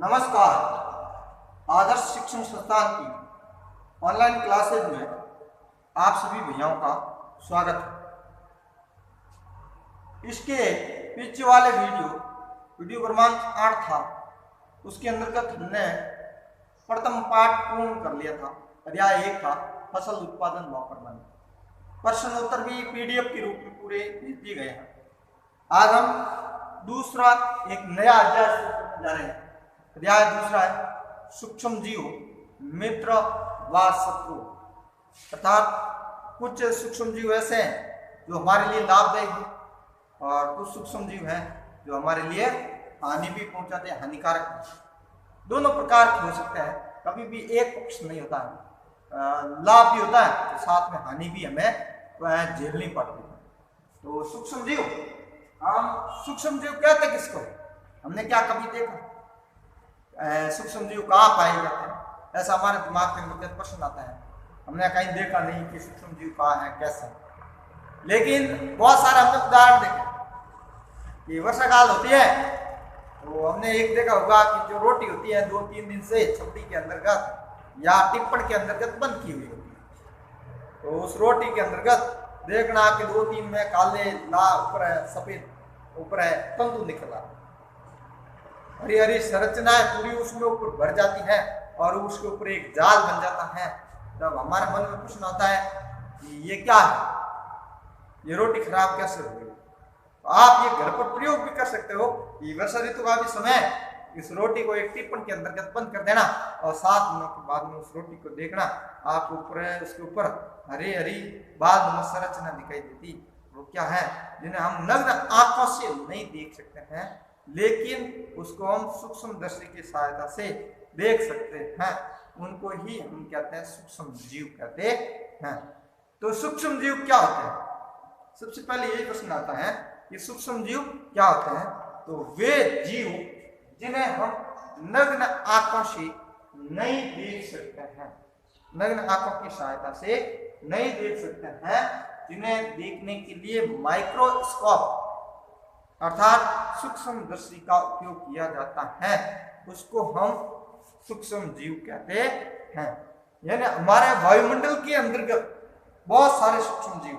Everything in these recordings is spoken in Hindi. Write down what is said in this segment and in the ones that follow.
नमस्कार। आदर्श शिक्षण संस्थान की ऑनलाइन क्लासेज में आप सभी भैयाओं का स्वागत है। इसके पीछे वाले वीडियो क्रमांक 8 था, उसके अंतर्गत हमने प्रथम पाठ पूर्ण कर लिया था। अध्याय 1 था फसल उत्पादन व प्रबंधन। प्रश्न उत्तर भी पीडीएफ के रूप में पूरे भेज दिए गए हैं। आज हम दूसरा एक नया अध्याय शुरू करने जा रहे हैं। अध्याय दूसरा है सूक्ष्म जीव मित्र व शत्रु। अर्थात कुछ सूक्ष्म जीव ऐसे हैं जो हमारे लिए लाभदायक हैं और कुछ सूक्ष्म जीव हैं जो हमारे लिए हानि भी पहुंचाते हैं, हानिकारक हैं। दोनों प्रकार के हो सकते हैं, कभी भी एक पक्ष नहीं होता है। लाभ भी होता है तो साथ में हानि भी हमें झेलनी पड़ती है। तो सूक्ष्म जीव, हम सूक्ष्म जीव कहते हैं किसको? हमने क्या कभी देखा सूक्ष्म जीव कहाँ पाए जाते हैं? ऐसा हमारे दिमाग में प्रश्न आता है। हमने कहीं देखा नहीं कि सूक्ष्म जीव कहाँ है, कैसे। लेकिन बहुत सारे हमने उदाहरण देखे कि वर्षा काल होती है तो हमने एक देखा होगा कि जो रोटी होती है 2-3 दिन से छपड़ी के अंतर्गत या टिप्पण के अंतर्गत बंद की हुई होती है, तो उस रोटी के अंतर्गत देखना कि 2-3 में काले लाल ऊपर है, सफेद ऊपर है, तंतु निकला, हरी हरी संरचनाएं पूरी उसमें ऊपर भर जाती है और उसके ऊपर एक जाल बन जाता है। तब हमारे मन में प्रश्न आता है कि ये क्या है, ये रोटी खराब कैसे हो गई? तो आप ये घर पर प्रयोग भी कर सकते हो कि वर्षा ऋतु का भी समय इस रोटी को एक टिप्पण के अंतर्गत बंद कर देना और 7 दिनों के बाद में उस रोटी को देखना, आप ऊपर उसके ऊपर हरी हरी बाल संरचना दिखाई देती। वो क्या है? जिन्हें हम नग्न आंखों से नहीं देख सकते हैं, लेकिन उसको हम सूक्ष्म दृष्टि की सहायता से देख सकते हैं। उनको ही हम कहते हैं सूक्ष्म जीव कहते हैं। तो सूक्ष्म जीव क्या होते हैं? सबसे पहले यही प्रश्न आता है कि सूक्ष्म जीव क्या होते हैं? तो वे जीव जिन्हें हम नग्न आंखों से नहीं देख सकते हैं, नग्न आंखों की सहायता से नहीं देख सकते हैं, जिन्हें देखने के लिए माइक्रोस्कोप अर्थात सूक्ष्म दृष्टि का उपयोग किया जाता है, उसको हम सूक्ष्म जीव कहते हैं। यानी हमारे वायुमंडल के अंतर्गत बहुत सारे सूक्ष्म जीव,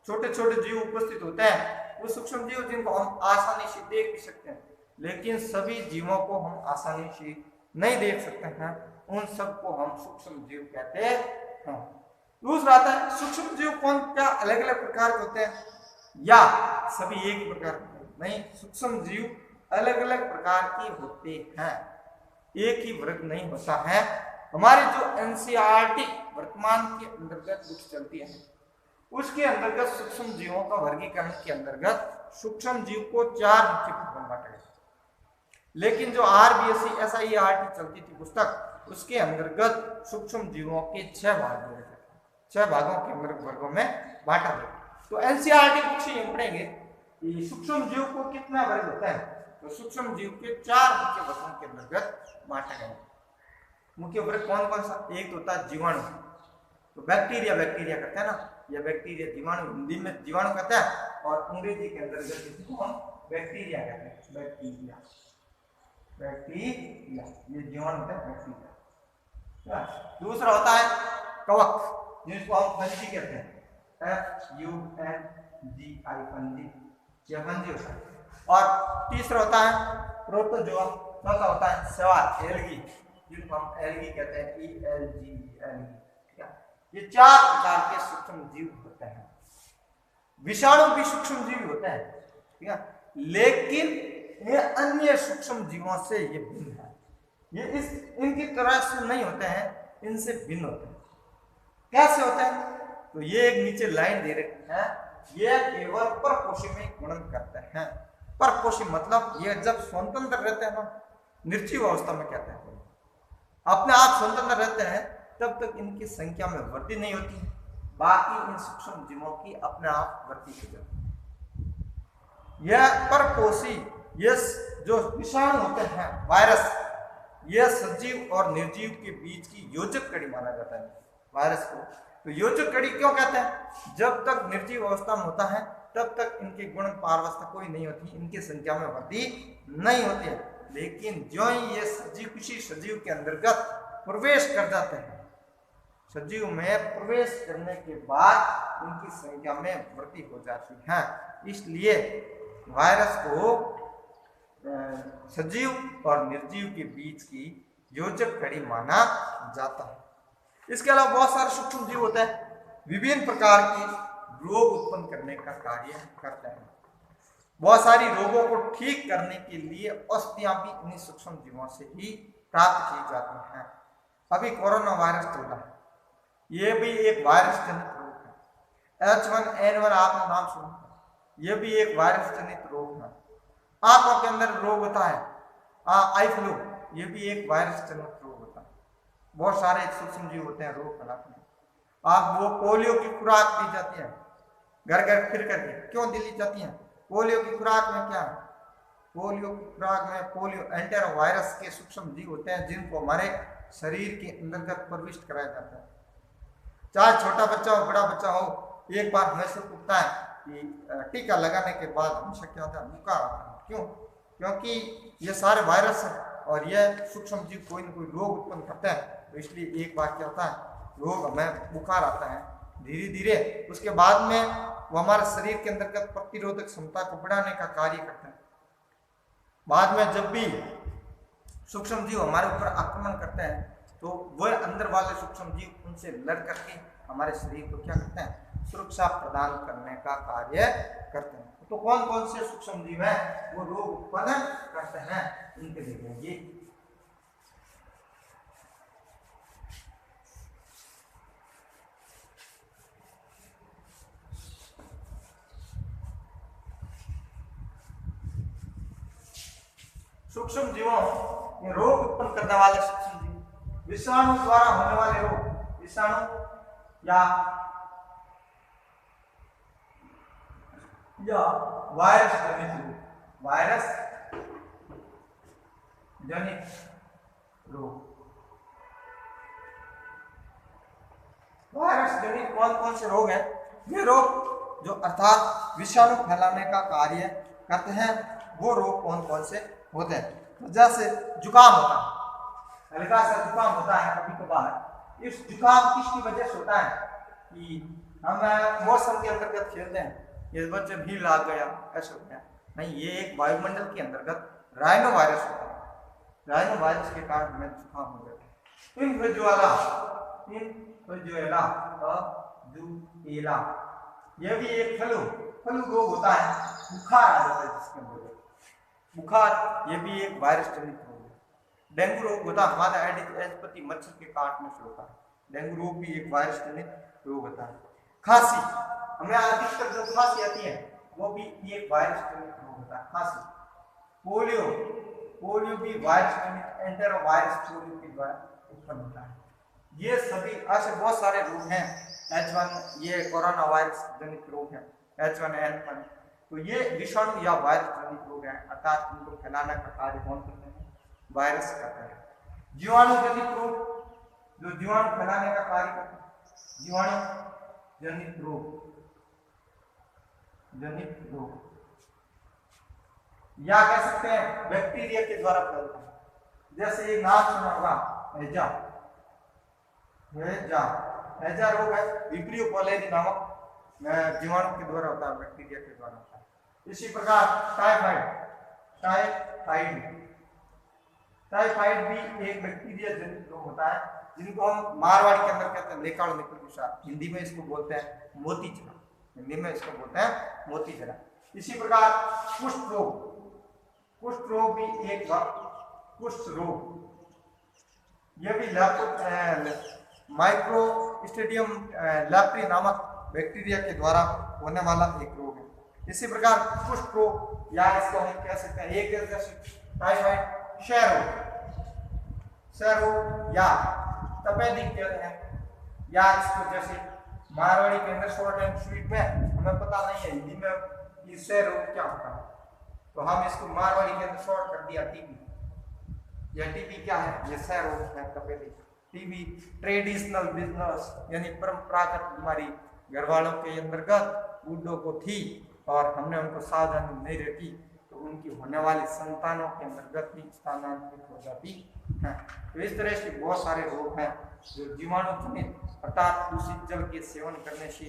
छोटे छोटे जीव उपस्थित होते हैं। वो सूक्ष्म जीव जिनको हम आसानी से देख भी सकते हैं, लेकिन सभी जीवों को हम आसानी से नहीं देख सकते हैं। उन सबको हम सूक्ष्म जीव कहते हैं। दूसरा आता है सूक्ष्म जीव कौन क्या अलग अलग प्रकार के होते हैं या सभी एक ही प्रकार के? नहीं, सूक्ष्म जीव अलग अलग प्रकार के होते हैं, एक ही वर्ग नहीं होता है। हमारे जो एनसीईआरटी वर्तमान के अंतर्गत बुक चलती है, उसके अंतर्गत सूक्ष्म जीवों का वर्गीकरण के अंतर्गत सूक्ष्म जीव को 4 मुख्य भागों में बांटा गया। लेकिन जो आरबीएससी एसआईआरटी चलती थी पुस्तक, उसके अंतर्गत सूक्ष्म जीवों के 6 भाग दिए थे, 6 भागों के वर्गों में बांटा गया। तो एनसीईआरटी बुक से हम पढ़ेंगे कि सूक्ष्म जीव को कितना वर्ग होता है। तो सूक्ष्म जीव के 4 मुख्य वर्गों के अंतर्गत बांटा गया। मुख्य वर्ग कौन कौन सा? एक होता है जीवाणु, तो बैक्टीरिया कहते हैं ना, या बैक्टीरिया जीवाणु, हिंदी में जीवाणु कहते हैं और अंग्रेजी के अंतर्गत इसको हम बैक्टीरिया कहते हैं। बैक्टीरिया ये जीवाणु होता है, बैक्टीरिया। दूसरा होता है कवक, जिसको हम फंजी कहते हैं, FUNGI फंजी, यह फंजी होता है। और तीसरा होता है प्रोटोजोआ, चौथा होता है शैवाल, एल्गी, जिनको हम एल्गी कहते हैं, ELGE, एल्गी। ये 4 प्रकार के सूक्ष्म जीव होते हैं। विषाणु भी सूक्ष्म जीव होते हैं, ठीक है, लेकिन ये अन्य सूक्ष्म जीवों से ये भिन्न है। ये इनकी तरह से नहीं होते हैं, इनसे भिन्न होते हैं। कैसे होते हैं? तो ये एक नीचे लाइन दे रखी है, ये केवल परपोषी में गुणन करते हैं। परपोषी मतलब ये जब स्वतंत्र रहते हैं ना, निर्जीव अवस्था में कहते हैं, अपने आप स्वतंत्र रहते हैं, तब तक इनकी संख्या में वृद्धि नहीं होती है। बाकी इन सूक्ष्म जीवों की अपने आप वृद्धि हो जाती है। यह परपोषी, ये जो विषाणु होते हैं, वायरस, यह सजीव और निर्जीव के बीच की योजक कड़ी माना जाता है वायरस को। तो योजक कड़ी क्यों कहते हैं? जब तक निर्जीव अवस्था में होता है तब तक इनके गुण पारवस्था कोई नहीं होती, इनकी संख्या में वृद्धि नहीं होती है। लेकिन जो ही ये सजीव किसी सजीव के अंतर्गत प्रवेश कर जाते हैं, सजीव में प्रवेश करने के बाद उनकी संख्या में वृद्धि हो जाती है। इसलिए वायरस को सजीव और निर्जीव के बीच की योजक कड़ी माना जाता है। इसके अलावा बहुत सारे सूक्ष्म जीव होते हैं, विभिन्न प्रकार की रोग उत्पन्न करने का कार्य करते हैं। बहुत सारी रोगों को ठीक करने के लिए औषधियां भी इन्हीं सूक्ष्म जीवों से ही प्राप्त की जाती हैं। अभी कोरोना वायरस चल रहा है, ये भी एक वायरस जनित रोग है। H1N1 आपने नाम सुना, यह भी एक वायरस जनित रोग है। आंखों के अंदर रोग होता है आई फ्लू, ये भी एक वायरस जनित रोग होता है। बहुत सारे सूक्ष्म जीव होते हैं रोग फैलाते हैं। आप वो पोलियो की खुराक दी जाती है, घर घर फिर करके क्यों दी जाती है? पोलियो की खुराक में क्या है? पोलियो की खुराक में पोलियो एंटेरो वायरस के सूक्ष्म जीव होते हैं जिनको हमारे शरीर के अंतर्गत प्रविष्ट कराया जाता है। चाहे छोटा बच्चा हो बड़ा बच्चा हो, एक बार हमेशा उठता है कि टीका लगाने के बाद हमेशा क्या होता है? बुखार आता है। क्यों? क्योंकि ये सारे वायरस है और यह सूक्ष्म जीव कोई ना कोई रोग उत्पन्न करता है, तो इसलिए एक बार क्या होता है, रोग हमें बुखार आता है। धीरे धीरे उसके बाद में वो हमारे शरीर के अंतर्गत प्रतिरोधक क्षमता को बढ़ाने का कार्य करता है। बाद में जब भी सूक्ष्म जीव हमारे ऊपर आक्रमण करते हैं तो वह अंदर वाले सूक्ष्म जीव उनसे लड़ करके हमारे शरीर को क्या करते हैं? सुरक्षा प्रदान करने का कार्य करते हैं। तो कौन कौन से सूक्ष्म जीव हैं वो रोग उत्पन्न करते हैं, इनके देखेंगे। सूक्ष्म जीवों ये रोग उत्पन्न करने वाले सूक्ष्म जीव, विषाणु द्वारा होने वाले रोग, विषाणु या वायरस जनित रोग, वायरस जनित रोग। वायरस जनित कौन कौन से रोग हैं? ये रोग जो अर्थात विषाणु फैलाने का कार्य करते हैं, वो रोग कौन कौन से होते हैं? जैसे जुकाम होता है, हल्का सा जुकाम होता है कभी कभार। इस जुकाम किसकी वजह से होता है? कि हम मौसम के अंतर्गत खेलते हैं, इस बच्चे भी लाग गया, ऐसा हो गया। नहीं, ये एक वायुमंडल के अंतर्गत राइनो वायरस होता है। राइनो वायरस के कारण हमें जुकाम हो जाता है। इन्फ्लुएंजा यह भी एक फ्लू रोग होता है, बुखार आ जाता है जिसके अंदर बुखार, ये भी एक वायरस जनित रोग है। डेंगू रोग होता है हमारा एडिस मच्छर के काटने से होता है। डेंगू रोग भी एक वायरस जनित रोग होता है। खांसी, हमें अधिकतर जो खांसी आती है वो भी एक वायरस जनित रोग होता है, खांसी। पोलियो भी वायरस जनित एंटेरो वायरस पोलियो के द्वारा उत्पन्न होता है। ये सभी ऐसे बहुत सारे रोग हैं। H1 ये कोरोना वायरस जनित रोग है, H1N1, तो ये विषाणु या वायरस जनित रोग है, अर्थात इनको फैलाने का कार्य कौन करते हैं? वायरस करते हैं। जीवाणु जनित रोग, जो जीवाणु फैलाने का कार्य करते हैं, जीवाणु जनित रोग या कह सकते हैं बैक्टीरिया के द्वारा फैलता है। जैसे एक नाम सुना होगा हैजा रोग है, विब्रियो कोलेरी नामक जीवाणु के द्वारा होता है, बैक्टीरिया के द्वारा होता है। इसी प्रकार टाइफाइड भी एक बैक्टीरिया जनित रोग होता है, जिनको हम मारवाड़ी के अंदर कहते हैं लेकाड़ो निकुलुसा, हिंदी में इसको बोलते हैं मोती जरा, हिंदी में इसको बोलते हैं मोती जरा। इसी प्रकार कुष्ठ रोग भी एक कुष्ठ रोग, यह भी माइक्रोस्टेडियम लैप्री नामक बैक्टीरिया के द्वारा होने वाला एक रोग है। इसी प्रकार कुष्ठ रोग या इसको हम कह सकते हैं एक जैसे टाइफाइड, क्षय रोग या तपेदिक कहते हैं, या इसको जैसे मारवाड़ी के अंदर शॉर्ट एंड स्वीट में हमें पता नहीं है हिंदी में कि क्षय रोग क्या होता है, तो हम इसको मारवाड़ी के अंदर शॉर्ट कर दिया टीबी। यह टीबी क्या है? ये क्षय रोग है, तपेदिक। टीबी ट्रेडिशनल बिजनेस यानी परंपरागत बीमारी घर वालों के अंतर्गत बूढ़ों को थी और हमने उनको सावधानी नहीं रखी, तो उनकी होने वाली संतानों के अंतर्गत भी स्थानांतरित हो जाती है। तो इस तरह से बहुत सारे रोग हैं जो जीवाणु जनित अर्थात दूषित जल के सेवन करने से,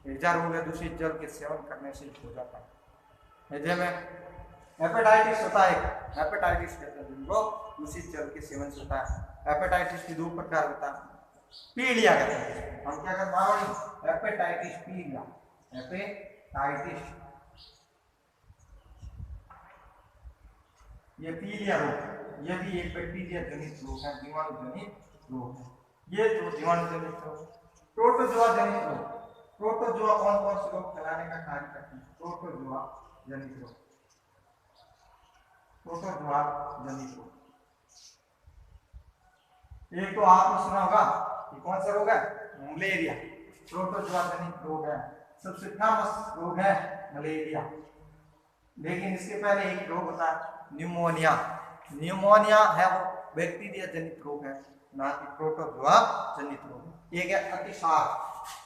हैजा रोग है दूषित जल के सेवन करने से हो जाता है। हैजे में हेपेटाइटिस होता है, हेपेटाइटिस कहते हैं जिनको दूषित जल के सेवन से होता है। हेपेटाइटिस के 2 प्रकार होता है। पीलिया कहते हैं, हम क्या कहते हैं, हेपेटाइटिस पीलिया, हेपेटाइटिस ये पीलिया रोग, ये भी एक बैक्टीरिया जनित रोग है, जीवाणु जनित रोग है। ये तो जीवाणु जनित रोग। प्रोटोजोआ जनित रोग, प्रोटोजोआ कौन कौन से रोग फैलाने का कार्य करते हैं? प्रोटोजोआ जनित रोग, प्रोटोजोआ जनित रोग। एक तो आपने सुना होगा, ये कौन सा रोग है? मलेरिया, प्रोटोजोआ जनित रोग है, सबसे फेमस रोग है मलेरिया। लेकिन इसके पहले एक रोग होता है न्यूमोनिया। न्यूमोनिया है वो बैक्टीरिया जनित रोग है, ना कि प्रोटोजोआ जनित रोग। एक है अतिसार,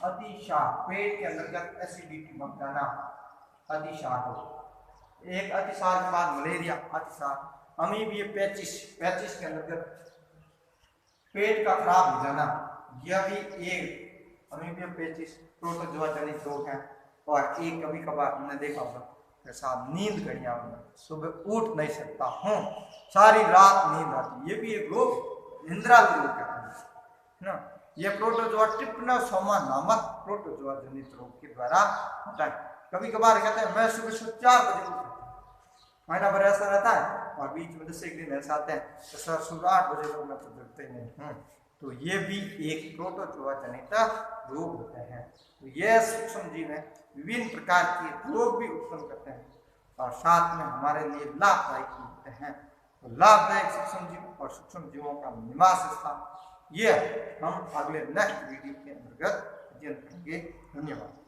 अतिसार पेट के अंतर्गत एसिडिटी बढ़ जाना, अतिसार रोग। एक अतिसार के बाद मलेरिया, अतिसार। अमीबिया पेचिस, पेचिस के अंतर्गत पेट का खराब हो जाना, यह भी एक अमीबिया पेचिस प्रोटोजोआ जनित रोग है। और एक कभी कभार हमने देखा होगा ऐसा नींद गड़िया, सुबह उठ नहीं सकता हूँ, सारी रात नींद आती, ये भी एक रोग निंद्रा रोग कहते हैं ना। ये प्रोटोजोआ ट्रिपनोसोमा नामक प्रोटोजोआ जनित रोग के द्वारा होता है। कभी कभार कहते हैं मैं सुबह 4 बजे उठता, महीना भर ऐसा रहता है, और बीच में 10 एक दिन ऐसा आते हैं तो सर सुबह 8 बजे तक मैं तो जगते ही नहीं हूँ। तो ये भी एक प्रोटोजोआ जनित रोग होते हैं। तो ये सूक्ष्म जीव है, विभिन्न प्रकार के रोग भी उत्पन्न करते हैं और साथ में हमारे लिए लाभदायक होते हैं। तो लाभदायक सूक्ष्म जीव और सूक्ष्म जीवों का निवास स्थान ये हम अगले नेक्स्ट वीडियो के अंतर्गत अध्ययन करेंगे। धन्यवाद।